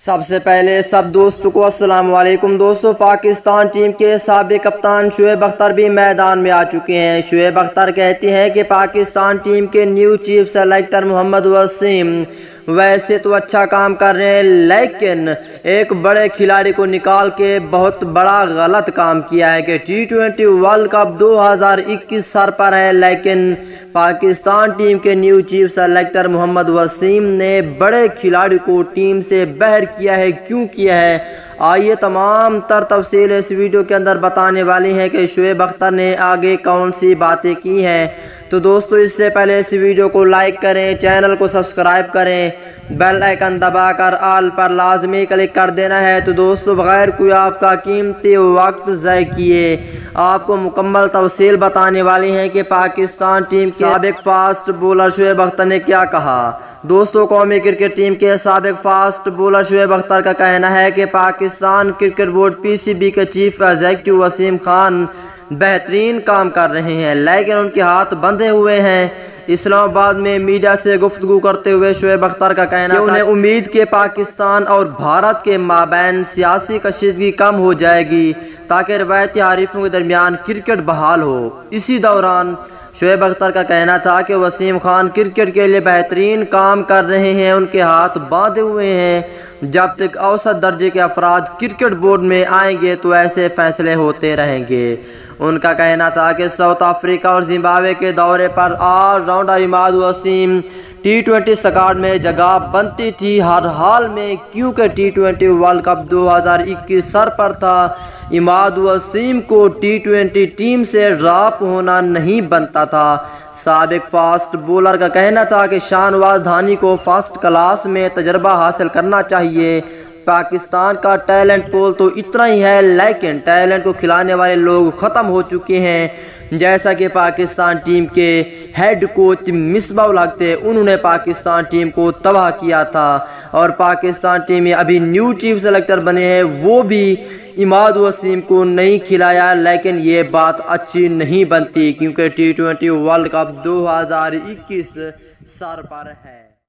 سب سے پہلے سب دوستوں کو السلام علیکم دوستوں۔ پاکستان ٹیم کے سابق کپتان شعیب اختر بھی میدان میں آ چکے ہیں۔ شعیب اختر کہتے ہیں کہ پاکستان ٹیم کے نیو چیف سلیکٹر محمد وسیم ویسے تو اچھا کام کر رہے ہیں، لیکن ایک بڑے کھلاڑی کو نکال کے بہت بڑا غلط کام کیا ہے کہ T20 ورلڈ کپ 2021 سر پر ہے، لیکن پاکستان ٹیم کے نیو چیف سلیکٹر محمد وسیم نے بڑے کھلاڑی کو ٹیم سے باہر کیا ہے۔ کیوں کیا ہے؟ آئیے تمام تر تفصیل اس ویڈیو کے اندر بتانے والی ہیں کہ شعیب اختر نے آگے کون سی باتیں کی ہیں۔ تو دوستو اس سے پہلے اس ویڈیو کو لائک کریں، چینل کو سبسکرائب کریں، بیل آئیکن دبا کر آل پر لازمی کلک کر دینا ہے۔ تو دوستو بغیر کوئی آپ کا قیمتی وقت ضائع کیے آپ کو مکمل تفصیل بتانے والی ہیں کہ پاکستان ٹیم کے سابق فاسٹ بولر شعیب اختر نے کیا کہا۔ دوستو قومی کرکٹ ٹیم کے سابق فاسٹ بولر شعیب اختر کا کہنا ہے کہ پاکستان کرکٹ بورڈ PCB کے چیف ایگزیکٹو وسیم خان بہترین کام کر رہے ہیں، لیکن ان کے ہاتھ بندھے ہوئے ہیں۔ اسلام آباد میں میڈیا سے گفتگو کرتے ہوئے شعیب اختر کا کہنا ہے کہ انہیں امید کہ پاکستان اور بھارت کے مابین سیاسی کشیدگی کم ہو جائے گی تاکہ روایتی حریفوں کے درمیان کرکٹ بحال ہو۔ اسی دوران شعیب اختر کا کہنا تھا کہ وسیم خان کرکٹ کے لیے بہترین کام کر رہے ہیں، ان کے ہاتھ باندھے ہوئے ہیں۔ جب تک اوسط درجے کے افراد کرکٹ بورڈ میں آئیں گے تو ایسے فیصلے ہوتے رہیں گے۔ ان کا کہنا تھا کہ ساؤتھ افریقہ اور زمبابوے کے دورے پر آل راؤنڈر عماد وسیم T20 اسکواڈ میں جگہ بنتی تھی ہر حال میں، کیونکہ T20 ورلڈ کپ 2021 سر پر تھا۔ عماد وسیم کو T20 ٹیم سے ڈراپ ہونا نہیں بنتا تھا۔ سابق فاسٹ بولر کا کہنا تھا کہ شاہنواز دھانی کو فرسٹ کلاس میں تجربہ حاصل کرنا چاہیے۔ پاکستان کا ٹیلنٹ پول تو اتنا ہی ہے، لیکن ٹیلنٹ کو کھلانے والے لوگ ختم ہو چکے ہیں، جیسا کہ پاکستان ٹیم کے ہیڈ کوچ مصباح الحق تھے۔ انہوں نے پاکستان ٹیم کو تباہ کیا تھا، اور پاکستان ٹیم میں ابھی نیو چیف سلیکٹر بنے ہیں، وہ بھی عماد وسیم کو نہیں کھلایا، لیکن یہ بات اچھی نہیں بنتی کیونکہ T20 ورلڈ کپ 2021 سر پر ہے۔